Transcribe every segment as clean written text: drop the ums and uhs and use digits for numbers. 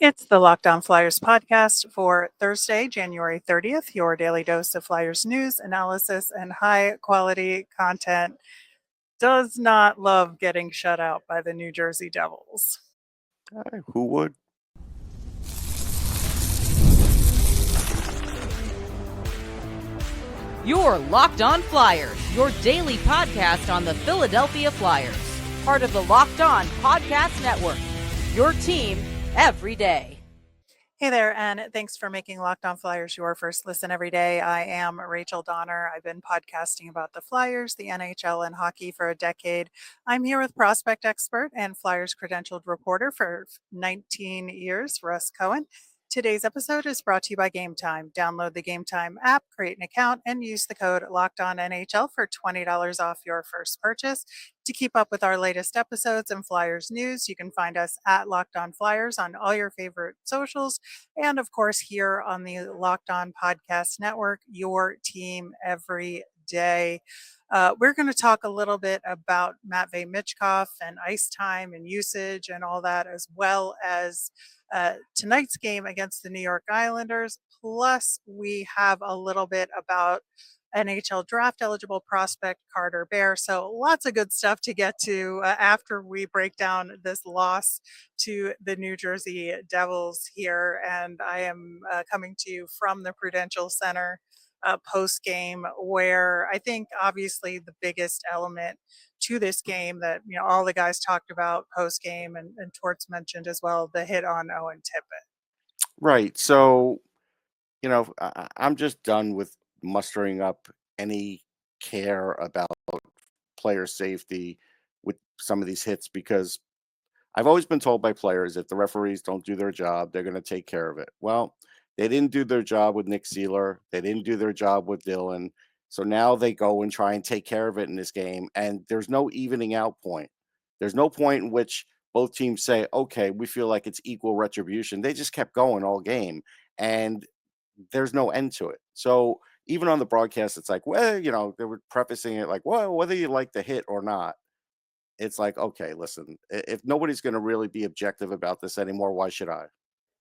It's the Locked On Flyers podcast for Thursday, January 30th, your daily dose of Flyers news, analysis, and high quality content. Does not love getting shut out by the New Jersey Devils. Who would? You're Locked On Flyers, your daily podcast on the Philadelphia Flyers. Part of the Locked On Podcast Network, your team every day. Hey there, and thanks for making Locked On Flyers your first listen every day. I am Rachel Donner. I've been podcasting about the Flyers, the NHL, and hockey for a decade. I'm here with prospect expert and Flyers credentialed reporter for 19 years, Russ Cohen. Today's episode is brought to you by Game Time. Download the Game Time app, create an account, and use the code LOCKEDONNHL for $20 off your first purchase. To keep up with our latest episodes and Flyers news, you can find us at Locked On Flyers on all your favorite socials. And of course, here on the Locked On Podcast Network, your team every day. We're going to talk a little bit about Matvei Michkov and ice time and usage and all that, as well as tonight's game against the New York Islanders. Plus, we have a little bit about NHL draft eligible prospect Carter Bear. So lots of good stuff to get to after we break down this loss to the New Jersey Devils here. And I am coming to you from the Prudential Center post game, where I think obviously the biggest element to this game that all the guys talked about post game, and Torts mentioned as well, the hit on Owen Tippett. Right. So, I'm just done with mustering up any care about player safety with some of these hits, because I've always been told by players, if the referees don't do their job, they're going to take care of it. Well, they didn't do their job with Nick Seeler. They didn't do their job with Dylan. So now they go and try and take care of it in this game. And there's no evening out point. There's no point in which both teams say, okay, we feel like it's equal retribution. They just kept going all game, and there's no end to it. So even on the broadcast, it's like, well, they were prefacing it like, well, whether you like the hit or not, it's like, okay, listen, if nobody's going to really be objective about this anymore, why should I?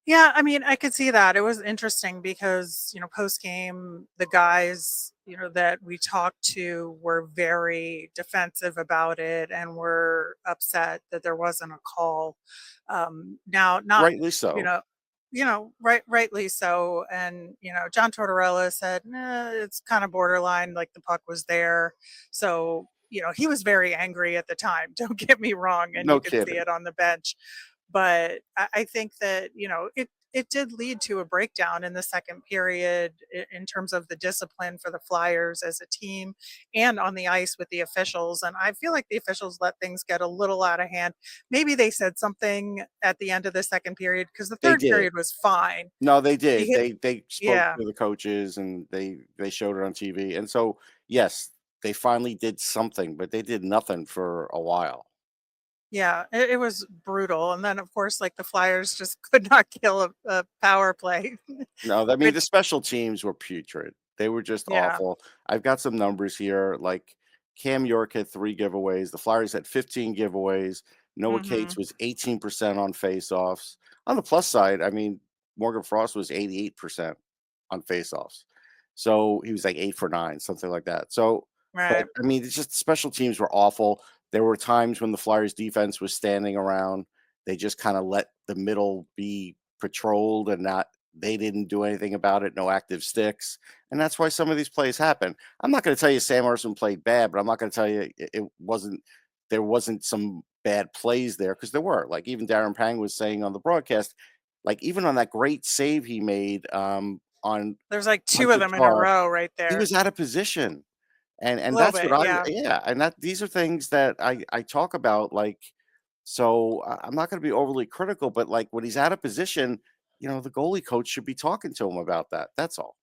Yeah, I mean, I could see that. It was interesting because, post game, the guys, that we talked to were very defensive about it and were upset that there wasn't a call. Now, not, Rightly so. rightly so. And, John Tortorella said, it's kind of borderline, like the puck was there. So, he was very angry at the time. Don't get me wrong. And No you could see kidding. it on the bench. But I think that, it did lead to a breakdown in the second period in terms of the discipline for the Flyers as a team and on the ice with the officials. And I feel like the officials let things get a little out of hand. Maybe they said something at the end of the second period, because the They third did. period was fine. No, they did. He- They spoke yeah. to the coaches, and they showed it on TV. And so, yes, they finally did something, but they did nothing for a while. Yeah, it was brutal. And then, of course, like the Flyers just could not kill a power play. No, I mean, the Which, special teams were putrid. They were just yeah. awful. I've got some numbers here. Like, Cam York had 3 giveaways. The Flyers had 15 giveaways. Noah Cates was 18% on faceoffs. On the plus side, I mean, Morgan Frost was 88% on faceoffs. So he was like 8 for 9, something like that. So, Right. but I mean, it's just special teams were awful. There were times when the Flyers defense was standing around. They just kind of let the middle be patrolled, and they didn't do anything about it. No active sticks. And that's why some of these plays happen. I'm not going to tell you Sam Ersson played bad, but I'm not going to tell you there wasn't some bad plays there, because there were. Like, even Darren Pang was saying on the broadcast, like, even on that great save he made on There's like 2 of them in a row right there. he was out of position. And Little that's bit, what yeah. and these are things that I talk about, like, so I'm not going to be overly critical, but like, when he's out of position, the goalie coach should be talking to him about that. That's all.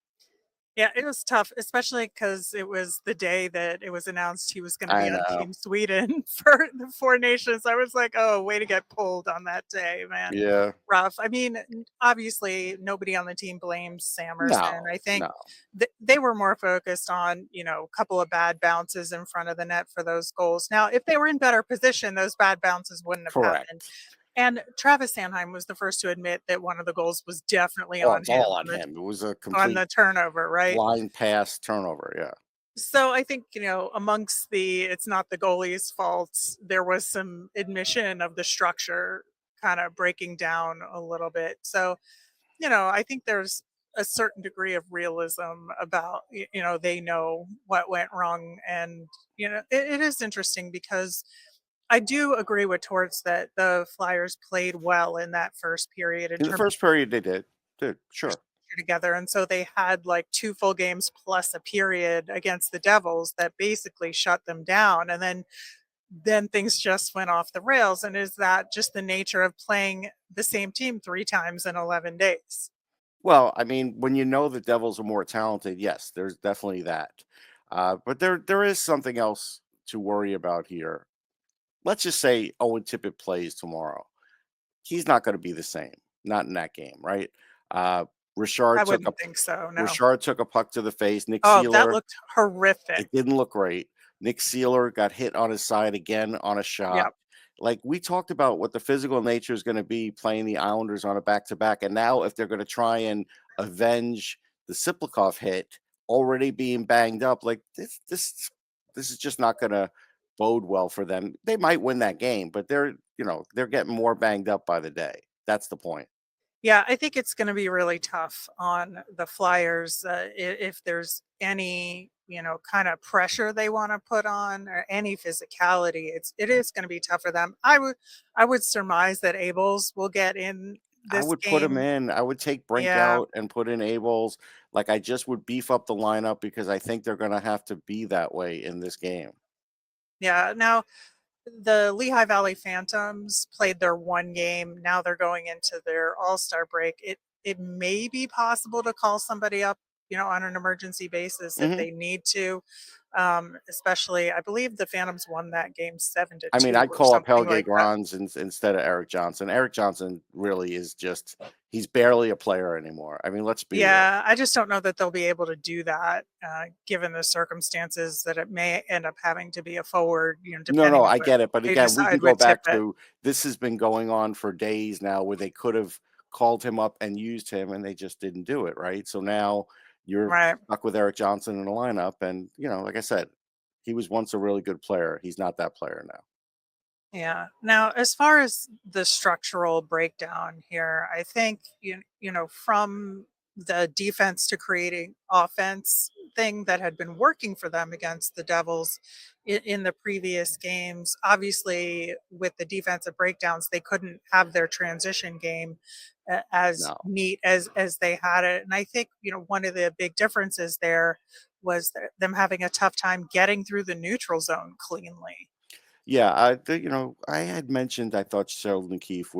Yeah, it was tough, especially because it was the day that it was announced he was going to I be on know. Team Sweden for the Four Nations. I was like, oh, way to get pulled on that day, man. Yeah. Rough. I mean, obviously, nobody on the team blames Sam Ersson. No, I think no. they were more focused on, a couple of bad bounces in front of the net for those goals. Now, if they were in better position, those bad bounces wouldn't have happened. Correct. And Travis Sanheim was the first to admit that one of the goals was definitely Oh, on it's him all on him. It was a on complete the turnover, right? blind pass turnover. Yeah. So I think, amongst it's not the goalie's fault, there was some admission of the structure kind of breaking down a little bit. So, I think there's a certain degree of realism about, they know what went wrong. And, it is interesting because I do agree with Torts that the Flyers played well in that first period in In the terms of first period, they did their sure. structure together. And so they had like 2 full games plus a period against the Devils that basically shut them down. And then things just went off the rails. And is that just the nature of playing the same team 3 times in 11 days? Well, I mean, when you know the Devils are more talented, yes, there's definitely that. But there is something else to worry about here. Let's just say Owen Tippett plays tomorrow. He's not going to be the same. Not in that game, right? Uh, I Richard took a wouldn't think so, no. Richard took a puck to the face. Nick Oh, that Seeler, looked horrific. it didn't look great. Nick Seeler got hit on his side again on a shot. Yep. Like we talked about what the physical nature is going to be playing the Islanders on a back to back. And now, if they're going to try and avenge the Tsyplakov hit, already being banged up, like this is just not going to bode well for them. They might win that game, but they're getting more banged up by the day. That's the point. Yeah, I think it's going to be really tough on the Flyers if there's any, kind of pressure they want to put on or any physicality. It is going to be tough for them. I would surmise that Abels will get in I this would put him game. in. I would take Brink Yeah, out and put in Abels. Like I just would beef up the lineup because I think they're going to have to be that way in this game. yeah. Now the Lehigh Valley Phantoms played their one game. Now they're going into their All-Star break. It may be possible to call somebody up, on an emergency basis if hmm they need to. Especially, I believe the Phantoms won that game seven to I mean, two I'd or call up something Helge like that. Grans instead of Eric Johnson. Eric Johnson really is he's barely a player anymore. I mean, let's be real. Yeah, I just don't know that they'll be able to do that, given the circumstances that it may end up having to be a forward, No, depending no, on I what get it. But they again, we can decide go with back Tippett. to this has been going on for days now where they could have called him up and used him and they just didn't do it. Right. So now you're Right. stuck with Eric Johnson in the lineup. And, like I said, he was once a really good player. He's not that player now. Yeah. Now, as far as the structural breakdown here, I think from the defense to creating offense thing that had been working for them against the Devils in the previous games. Obviously, with the defensive breakdowns, they couldn't have their transition game as No. neat as they had it. And I think one of the big differences there was them having a tough time getting through the neutral zone cleanly. Yeah, I had mentioned I thought Sheldon Keefe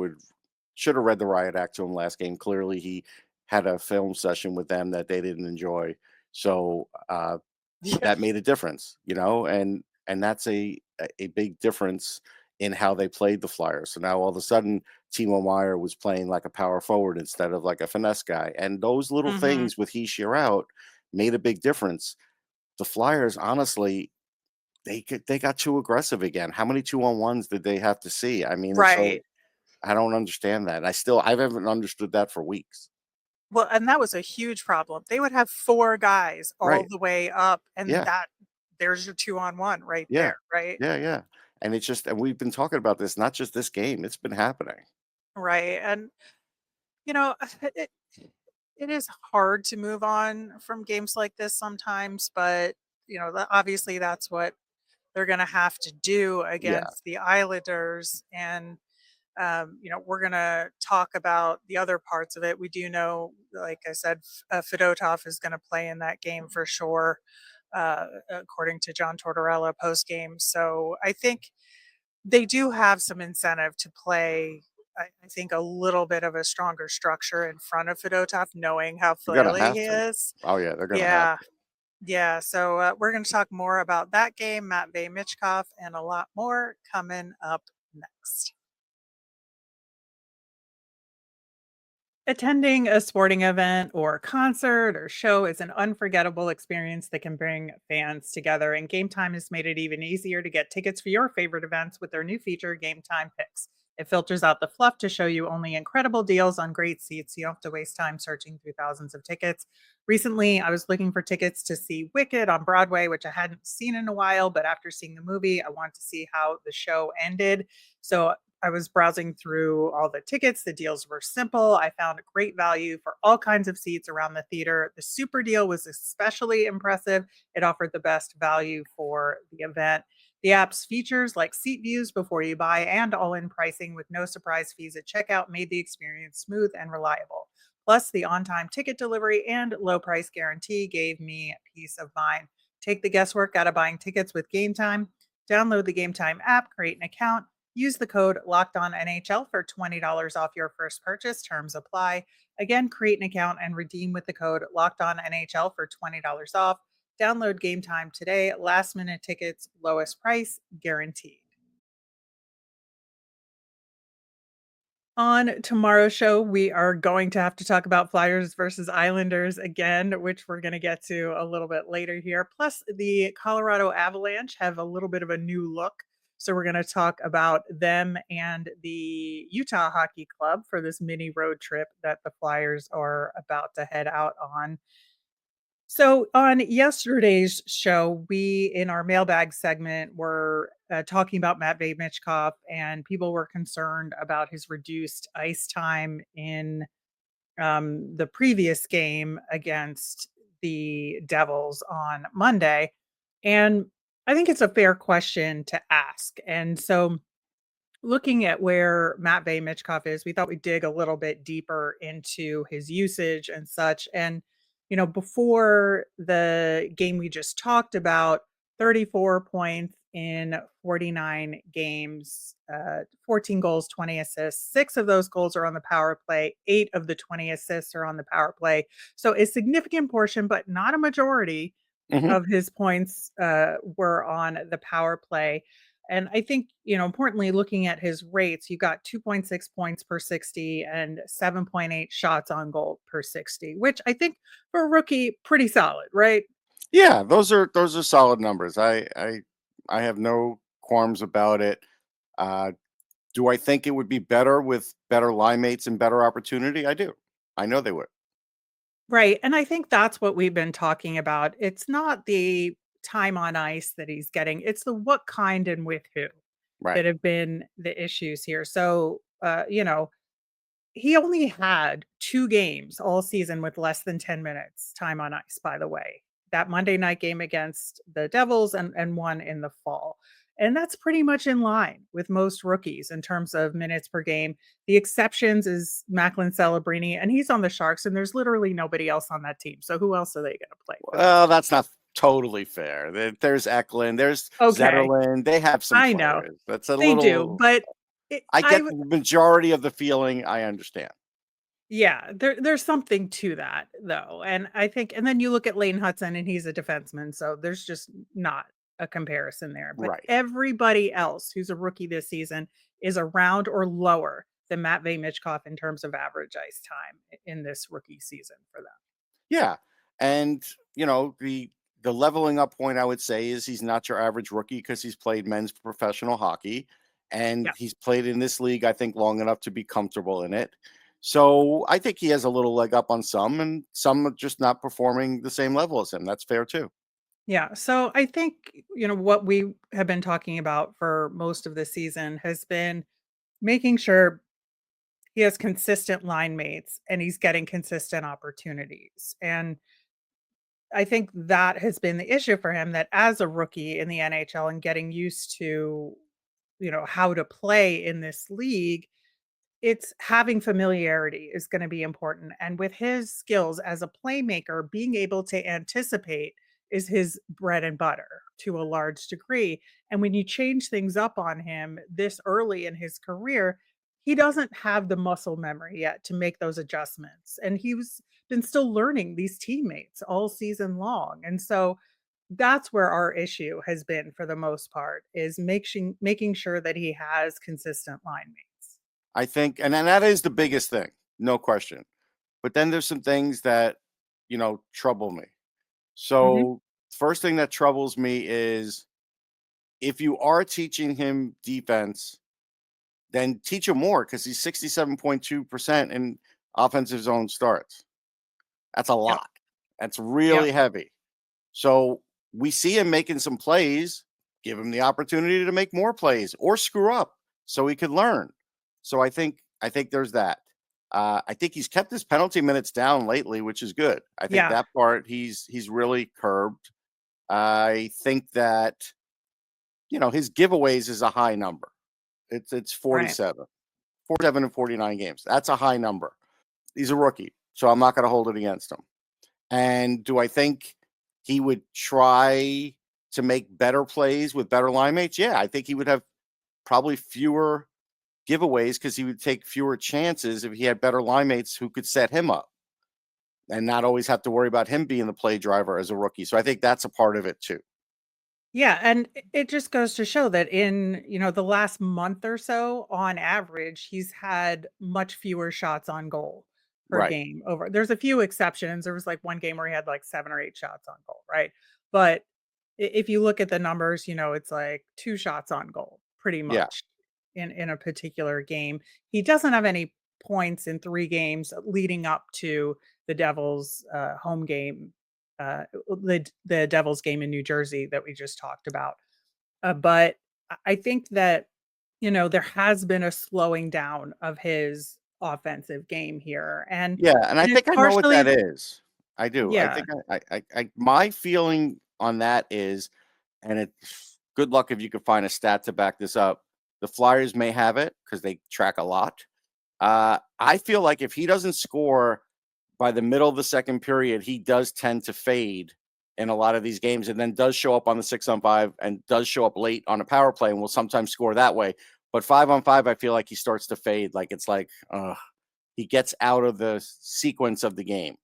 should have read the riot act to him last game. Clearly, he had a film session with them that they didn't enjoy, so Yeah. that made a difference, and that's a big difference in how they played the Flyers. So now all of a sudden, Timo Meyer was playing like a power forward instead of like a finesse guy, and those little Hmm. things with Heishier out made a big difference. The Flyers, honestly, they got too aggressive again. How many 2-on-1s did they have to see? I mean, it's so Right. I don't understand that. I haven't understood that for weeks. Well, and that was a huge problem. They would have 4 guys all Right. the way up, and Yeah. there's your 2-on-1 right Yeah. there, right? Yeah, yeah. And we've been talking about this, not just this game, it's been happening. Right, and, you know, it it is hard to move on from games like this sometimes, but, obviously that's what they're gonna have to do Yeah. against the Islanders, and we're going to talk about the other parts of it. We do know, like I said, Fedotov is going to play in that game for sure, according to John Tortorella post game. So I think they do have some incentive to play. I think a little bit of a stronger structure in front of Fedotov, knowing how They're gonna flaily have he to. is. Oh, yeah, they're gonna have Yeah, to. yeah. So we're going to talk more about that game, Matvei Michkov, and a lot more coming up next. Attending a sporting event or concert or show is an unforgettable experience that can bring fans together, and Game Time has made it even easier to get tickets for your favorite events with their new feature, Game Time Picks. It filters out the fluff to show you only incredible deals on great seats. So you don't have to waste time searching through thousands of tickets. Recently, I was looking for tickets to see Wicked on Broadway, which I hadn't seen in a while. But after seeing the movie, I wanted to see how the show ended. So I was browsing through all the tickets. The deals were simple. I found a great value for all kinds of seats around the theater. The super deal was especially impressive. It offered the best value for the event. The app's features like seat views before you buy and all-in pricing with no surprise fees at checkout made the experience smooth and reliable. Plus, the on-time ticket delivery and low price guarantee gave me peace of mind. Take the guesswork out of buying tickets with Game Time. Download the Game Time app, create an account, use the code LOCKEDONNHL for $20 off your first purchase. Terms apply. Again, create an account and redeem with the code LOCKEDONNHL for $20 off. Download Game Time today. Last minute tickets, lowest price guaranteed. On tomorrow's show, we are going to have to talk about Flyers versus Islanders again, which we're going to get to a little bit later here. Plus, the Colorado Avalanche have a little bit of a new look. So we're going to talk about them and the Utah Hockey Club for this mini road trip that the Flyers are about to head out on. So on yesterday's show, we in our mailbag segment were talking about Matvei Michkov, and people were concerned about his reduced ice time in the previous game against the Devils on Monday. And I think it's a fair question to ask. And so looking at where Matvei Michkov is, we thought we'd dig a little bit deeper into his usage and such. And, before the game we just talked about, 34 points in 49 games, 14 goals, 20 assists. 6 of those goals are on the power play. 8 of the 20 assists are on the power play. So a significant portion, but not a majority Mhm. of his points were on the power play. And I think, importantly, looking at his rates, you got 2.6 points per 60 and 7.8 shots on goal per 60, which I think for a rookie, pretty solid, right? Yeah, those are solid numbers. I have no qualms about it. Uh, do I think it would be better with better line mates and better opportunity? I do. I know they would. Right. And I think that's what we've been talking about. It's not the time on ice that he's getting, it's the what kind and with who Right. that have been the issues here. So, he only had 2 games all season with less than 10 minutes time on ice, by the way. That Monday night game against the Devils and one in the fall. And that's pretty much in line with most rookies in terms of minutes per game. The exceptions is Macklin Celebrini, and he's on the Sharks, and there's literally nobody else on that team. So who else are they going to play for Well, this that's not totally fair. There's Eklund, there's year? Okay, Zetterlund. They have some I know players. That's a they do, little. but I get the majority of the feeling. I understand. yeah, there's something to that though. And I think and then you look at Lane Hudson and he's a defenseman, so there's just not a comparison there. But Right. everybody else who's a rookie this season is around or lower than Matvei Michkov in terms of average ice time in this rookie season for them. Yeah, and the leveling up point I would say is he's not your average rookie because he's played men's professional hockey, and Yeah. he's played in this league I think long enough to be comfortable in it. So I think he has a little leg up on some, and some are just not performing the same level as him. That's fair too. Yeah. So I think, what we have been talking about for most of the season has been making sure he has consistent line mates and he's getting consistent opportunities. And I think that has been the issue for him that as a rookie in the NHL and getting used to, how to play in this league, it's having familiarity is going to be important. And with his skills as a playmaker, being able to anticipate is his bread and butter to a large degree. And when you change things up on him this early in his career, he doesn't have the muscle memory yet to make those adjustments. And he's been still learning these teammates all season long. And so that's where our issue has been for the most part is making sure that he has consistent line mates. I think, and then that is the biggest thing, no question. But then there's some things that trouble me. Mhm. So first thing that troubles me is if you are teaching him defense, then teach him more, because he's 67.2% in offensive zone starts. That's a Yep. lot. That's really heavy. So we see him making some plays. Give him the opportunity to make more plays or screw up so he could learn. So I think there's that. I think he's kept his penalty minutes down lately, which is good. I think that part he's really curbed. I think that, his giveaways is a high number. It's 47. 47 in 49 games. That's a high number. He's a rookie, so I'm not going to hold it against him. And do I think he would try to make better plays with better line mates? Yeah, I think he would have probably fewer giveaways because he would take fewer chances if he had better line mates who could set him up and not always have to worry about him being the play driver as a rookie. So I think that's a part of it too. Yeah, and it just goes to show that in, the last month or so, on average, he's had much fewer shots on goal per Right. game over. There's a few exceptions. There was like one game where he had like 7 or 8 shots on goal, right? But if you look at the numbers, it's like 2 shots on goal pretty Yeah. much in a particular game. He doesn't have any points in 3 games leading up to the Devils home game, the Devils game in New Jersey that we just talked about. But I think that, there has been a slowing down of his offensive game here. And Yeah, and I it's think I know what that partially, is. I do. I yeah, think I my feeling on that is, and it's good luck if you could find a stat to back this up. The Flyers may have it because they track a lot. I feel like if he doesn't score by the middle of the second period, he does tend to fade in a lot of these games, and then does show up on the 6-on-5 and does show up late on a power play and will sometimes score that way. But 5-on-5, I feel like he starts to fade. Like it's like he gets out of the sequence of the game.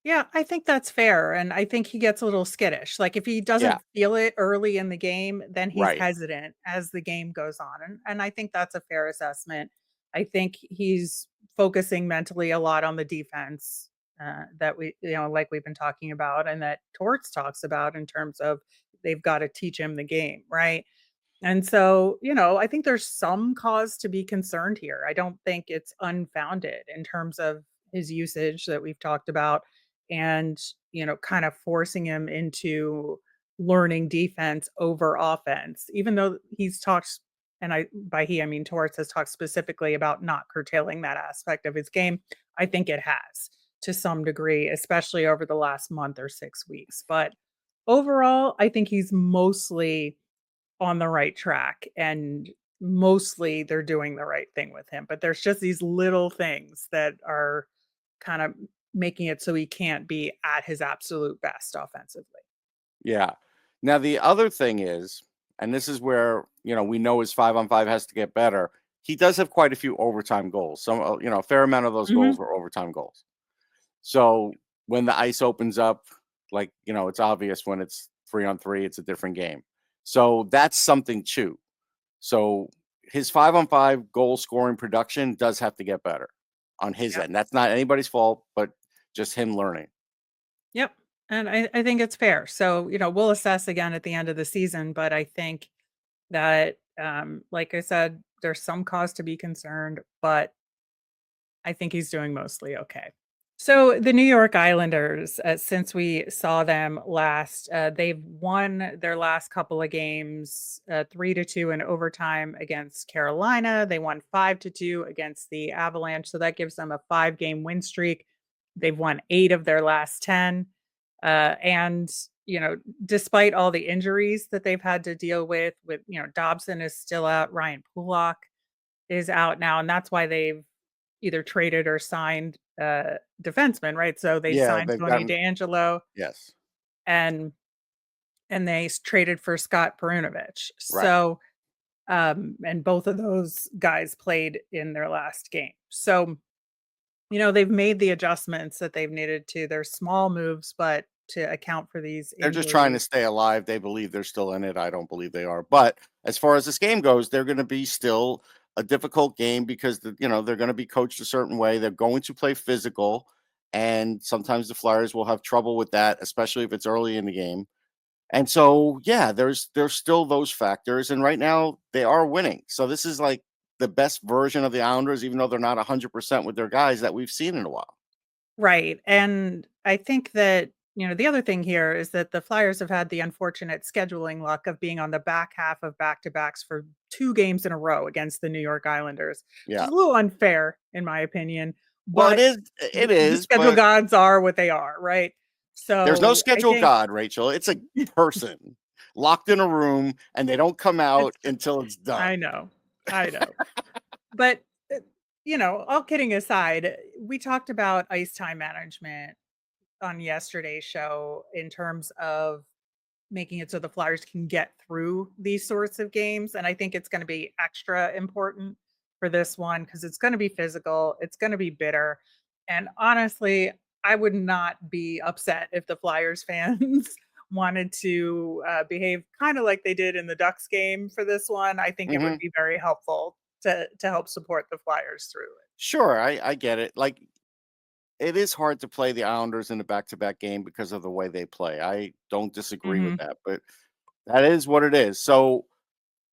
yeah, I think that's fair. And I think he gets a little skittish. Like if he Yeah, doesn't feel it early in the game, then he's right. hesitant as the game goes on. And I think that's a fair assessment. I think he's focusing mentally a lot on the defense that like we've been talking about, and that Torts talks about in terms of they've got to teach him the game, right? And so, I think there's some cause to be concerned here. I don't think it's unfounded in terms of his usage that we've talked about, and, kind of forcing him into learning defense over offense, even though he's talked, and by he, I mean Torres has talked specifically about not curtailing that aspect of his game. I think it has to some degree, especially over the last month or 6 weeks. But overall, I think he's mostly on the right track, and mostly they're doing the right thing with him. But there's just these little things that are kind of making it so he can't be at his absolute best offensively. Yeah. Now the other thing is, and this is where we know his 5-on-5 has to get better. He does have quite a few overtime goals. Some a fair amount of those goals were overtime goals. So when the ice opens up, like it's obvious when it's 3-on-3, it's a different game. So that's something too. So his 5-on-5 goal scoring production does have to get better on his Yep. end. That's not anybody's fault, but just him learning. Yep. And I think it's fair. So, we'll assess again at the end of the season, but I think that, like I said, there's some cause to be concerned, but I think he's doing mostly okay. So the New York Islanders, since we saw them last, they've won their last couple of games, 3-2 in overtime against Carolina. They won 5-2 against the Avalanche, so that gives them a 5-game win streak. They've won 8 of their last 10, and despite all the injuries that they've had to deal with, Dobson is still out, Ryan Pulock is out now, and that's why they've either traded or signed defensemen, right? So they Yeah, signed they've Tony gotten DeAngelo, yes. and traded for Scott Perunovich. Right. So and both of those guys played in their last game. So, they've made the adjustments that they've needed to. They're small moves, but to account for these They're just trying to injuries. stay alive. They believe they're still in it. I don't believe they are. But as far as this game goes, they're going to be still a difficult game because they're going to be coached a certain way. They're going to play physical, and sometimes the Flyers will have trouble with that, especially if it's early in the game. And so, yeah, there's still those factors, and right now they are winning. So this is like the best version of the Islanders, even though they're not 100% with their guys that we've seen in a while. Right. And I think that, the other thing here is that the Flyers have had the unfortunate scheduling luck of being on the back half of back-to-backs for 2 games in a row against the New York Islanders, which Yeah. is a little unfair in my opinion, Well, but it the is, schedule but gods are what they are, right? there's no So I schedule think god, Rachel. It's a person locked in a room, and they don't come out it's until it's done. I know. I know. But, all kidding aside, we talked about ice time management on yesterday's show in terms of making it so the Flyers can get through these sorts of games. And I think it's going to be extra important for this one because it's going to be physical, it's going to be bitter. And honestly, I would not be upset if the Flyers fans wanted to behave kind of like they did in the Ducks game for this one. I think it would Mhm. be very helpful to help support the Flyers through it. Sure, I get it. Like, it is hard to play the Islanders in a back-to-back game because of the way they play. I don't disagree with Hmm. that, but that is what it is. So,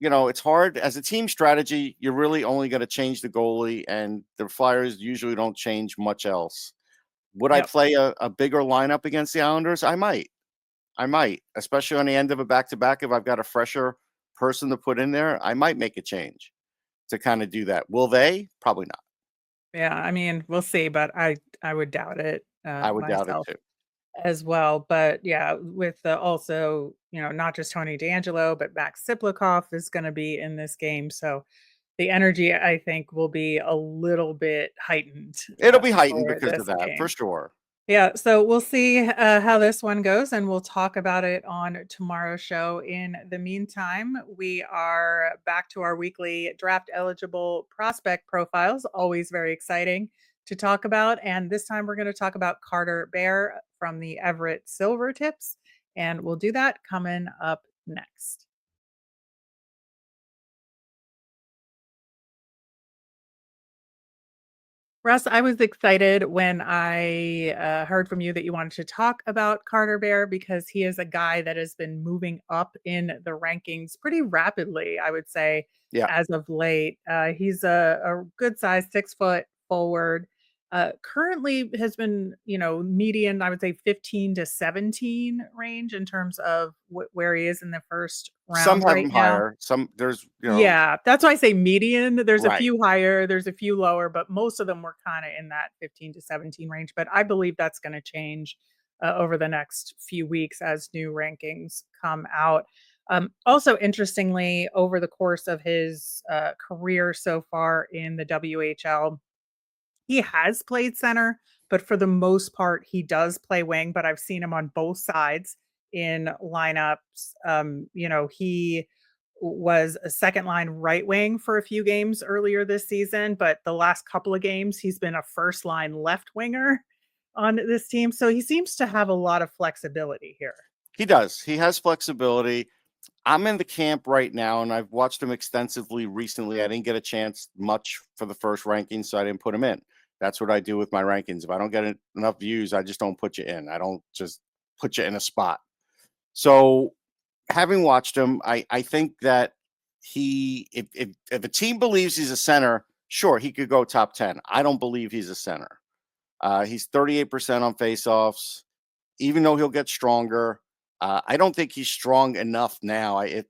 it's hard as a team strategy. You're really only going to change the goalie, and the Flyers usually don't change much else. Would I Yep. play a bigger lineup against the Islanders? I might, especially on the end of a back-to-back. If I've got a fresher person to put in there, I might make a change to kind of do that. Will they? Probably not. Yeah, I mean, we'll see, but I would doubt it I would doubt it myself too. as well. But yeah, with the also, not just Tony DeAngelo, but Max Tsyplakov is going to be in this game. So the energy, I think, will be a little bit heightened It'll be heightened for because of this that, for game. sure. Yeah, so we'll see how this one goes, and we'll talk about it on tomorrow's show. In the meantime, we are back to our weekly draft eligible prospect profiles, always very exciting to talk about. And this time we're going to talk about Carter Bear from the Everett Silver Tips, and we'll do that coming up next. Russ, I was excited when I heard from you that you wanted to talk about Carter Bear because he is a guy that has been moving up in the rankings pretty rapidly, I would say, Yeah. as of late. He's a good size 6 foot forward. Currently has been, median, I would say 15 to 17 range in terms of where he is in the first Some round have right them now. higher. Some there's, Yeah, that's why I say median. There's a right. few higher, there's a few lower, but most of them were kinda in that 15 to 17 range, but I believe that's gonna change, over the next few weeks as new rankings come out. Also interestingly, over the course of his, career so far in the WHL, he has played center, but for the most part, he does play wing, but I've seen him on both sides in lineups. He was a second line right wing for a few games earlier this season, but the last couple of games, he's been a first line left winger on this team. So he seems to have a lot of flexibility here. He does. He has flexibility. I'm in the camp right now, and I've watched him extensively recently. I didn't get a chance much for the first ranking, so I didn't put him in. That's what I do with my rankings. If I don't get enough views, I just don't put you in. I don't just put you in a spot. So, having watched him, I think that if a team believes he's a center, sure, he could go top 10. I don't believe he's a center. He's 38% on faceoffs, even though he'll get stronger. I don't think he's strong enough now. If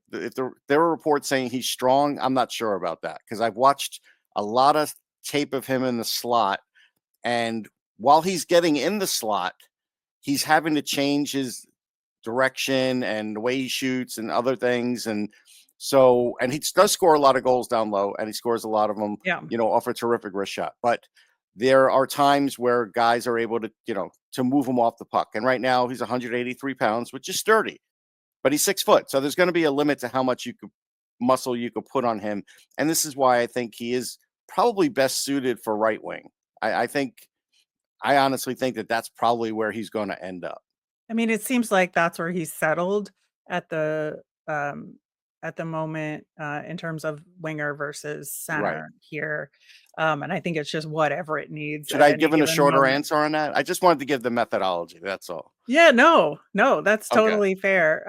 there are reports saying he's strong, I'm not sure about that because I've watched a lot of tape of him in the slot, and while he's getting in the slot, he's having to change his direction and the way he shoots and other things. And so, and he does score a lot of goals down low, and he scores a lot of them, Yeah. off a terrific wrist shot. But there are times where guys are able to, to move him off the puck. And right now he's 183 pounds, which is sturdy, but he's 6 foot. So there's going to be a limit to how much muscle you could put on him. And this is why I think he is probably best suited for right wing. I honestly think that that's probably where he's going to end up. I mean, it seems like that's where he's settled at the um at the moment in terms of winger versus Right. center here. And I think it's just whatever it needs Should at I have any given a given shorter moment. answer on that? I just wanted to give the methodology. That's all. Yeah, no, that's Okay. totally fair.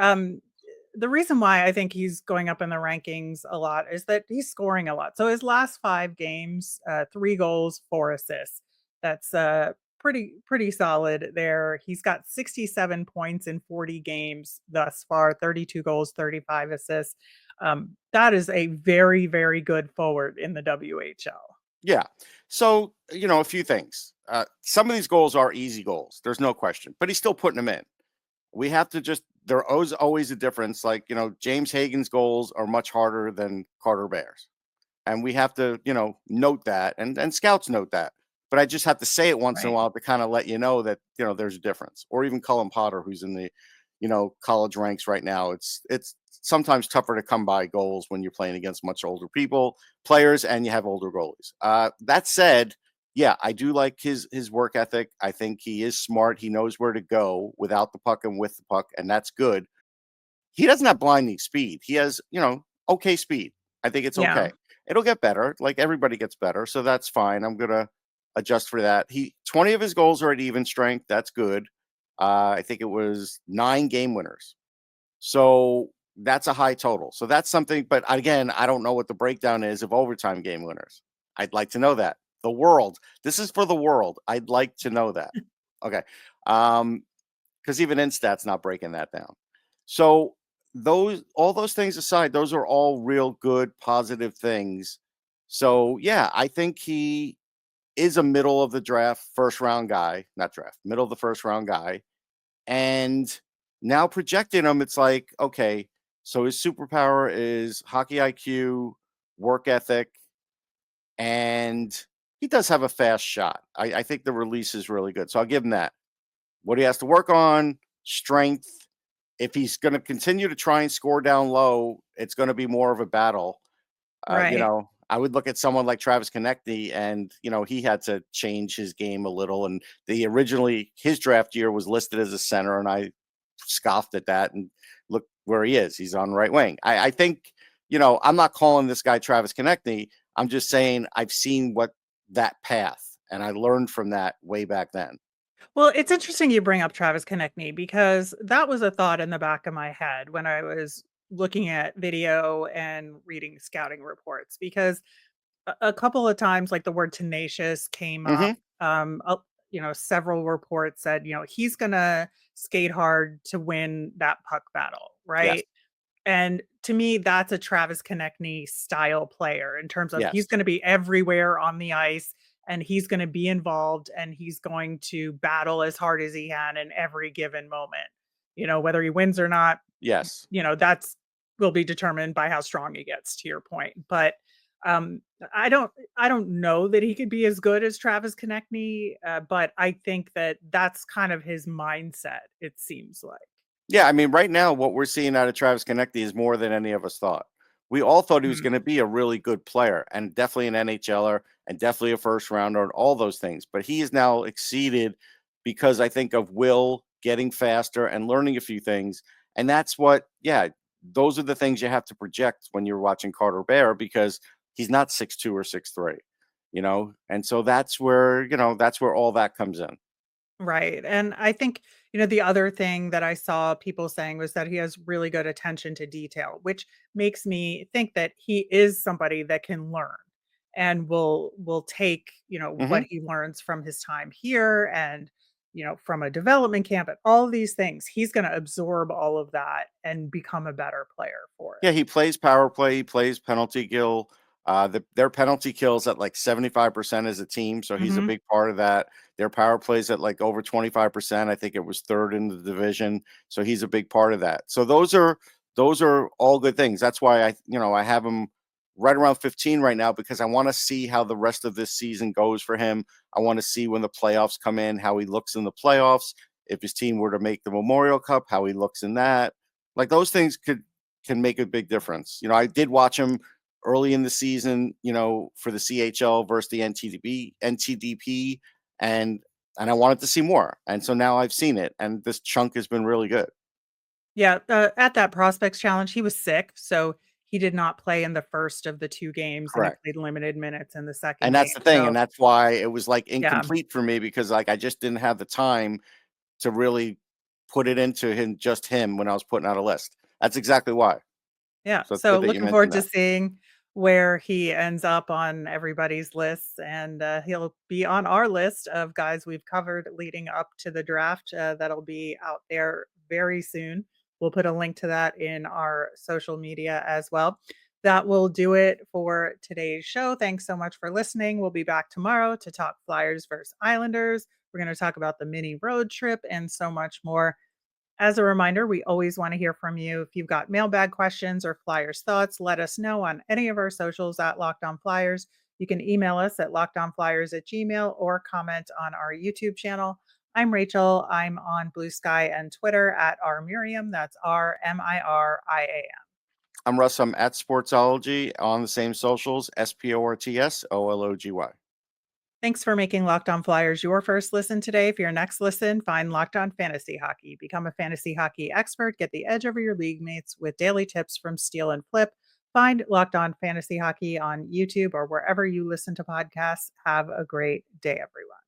the reason why I think he's going up in the rankings a lot is that he's scoring a lot. So his last 5 games, 3 goals, 4 assists. That's pretty solid there. He's got 67 points in 40 games thus far, 32 goals, 35 assists. That is a very, very good forward in the WHL. Yeah. So, a few things. Some of these goals are easy goals. There's no question, but he's still putting them in. We have to there is always a difference. Like, James Hagen's goals are much harder than Carter Bear's. And we have to, note that and scouts note that. But I just have to say it once in a Right. while to kind of let you know that, there's a difference. Or even Cullen Potter, who's in the, college ranks right now. It's sometimes tougher to come by goals when you're playing against much older players, and you have older goalies. That said, yeah, I do like his work ethic. I think he is smart. He knows where to go without the puck and with the puck, and that's good. He doesn't have blinding speed. He has, okay speed. I think it's Yeah. okay. It'll get better. Like everybody gets better, so that's fine. I'm gonna adjust for that. 20 of his goals are at even strength. That's good. I think it was 9 game winners. So that's a high total. So that's something. But again, I don't know what the breakdown is of overtime game winners. I'd like to know that. The world. This is for the world. I'd like to know that. Okay. Because even Instat's not breaking that down. So all those things aside, those are all real good, positive things. So yeah, I think he is a middle of the draft, first round guy, middle of the first round guy. And now projecting him, it's like, okay, so his superpower is hockey IQ, work ethic, and he does have a fast shot. I think the release is really good. So I'll give him that. What he has to work on, strength. If he's going to continue to try and score down low, it's going to be more of a battle. Right. I would look at someone like Travis Konecny, and he had to change his game a little. And originally his draft year was listed as a center, and I scoffed at that. And look where he is; he's on right wing. I think I'm not calling this guy Travis Konecny. I'm just saying I've seen that path, and I learned from that way back then. Well, it's interesting you bring up Travis Konecny because that was a thought in the back of my head when I was looking at video and reading scouting reports because a couple of times like the word tenacious came up. Mm-hmm. Several reports said, he's going to skate hard to win that puck battle, Yes. right? And to me, that's a Travis Konecny style player in terms of he's Yes. going to be everywhere on the ice and he's going to be involved and he's going to battle as hard as he can in every given moment. Whether he wins or not, Yes. that's will be determined by how strong he gets, to your point. But um, I don't know that he could be as good as Travis Konecny, but I think that that's kind of his mindset, it seems like. Yeah, I mean, right now, what we're seeing out of Travis Konecny is more than any of us thought. We all thought he was Mhm. going to be a really good player and definitely an NHLer and definitely a first rounder and all those things. But he is now exceeded because I think of Will getting faster and learning a few things. And that's those are the things you have to project when you're watching Carter Bear because he's not 6'2" or 6'3", And so that's where all that comes in. Right. And I think, the other thing that I saw people saying was that he has really good attention to detail, which makes me think that he is somebody that can learn and will take, what Hmm. he learns from his time here and, from a development camp and all these things. He's going to absorb all of that and become a better player for it. Yeah, he plays power play. He plays penalty kill. Their penalty kills at like 75% as a team, so he's a Mhm. big part of that. Their power plays at like over 25%. I think it was third in the division, so he's a big part of that. So those are all good things. That's why I have him right around 15 right now because I want to see how the rest of this season goes for him. I want to see when the playoffs come in, how he looks in the playoffs. If his team were to make the Memorial Cup, how he looks in that. Like those things can make a big difference. I did watch him early in the season, for the CHL versus the NTDP, and I wanted to see more. And so now I've seen it, and this chunk has been really good. Yeah, at that prospects challenge, he was sick, so he did not play in the first of the 2 games, and he Correct. played limited minutes in the second And game. that's the thing, So, and that's why it was like yeah, incomplete for me because like I just didn't have the time to really put it into just him when I was putting out a list. That's exactly why. Yeah. So it's So good that you looking forward mentioned to that. seeing where he ends up on everybody's lists. And he'll be on our list of guys we've covered leading up to the draft. That'll be out there very soon. We'll put a link to that in our social media as well. That will do it for today's show. Thanks so much for listening. We'll be back tomorrow to talk Flyers versus Islanders. We're going to talk about the mini road trip and so much more. As a reminder, we always want to hear from you. If you've got mailbag questions or Flyers thoughts, let us know on any of our socials at Locked On Flyers. You can email us at lockedonflyers@gmail or comment on our YouTube channel. I'm Rachel. I'm on Blue Sky and Twitter at rmiriam. That's RMIRIAM. I'm Russ. I'm at Sportsology on the same socials, SPORTSOLOGY. Thanks for making Locked On Flyers your first listen today. For your next listen, find Locked On Fantasy Hockey. Become a fantasy hockey expert. Get the edge over your league mates with daily tips from Steal and Flip. Find Locked On Fantasy Hockey on YouTube or wherever you listen to podcasts. Have a great day, everyone.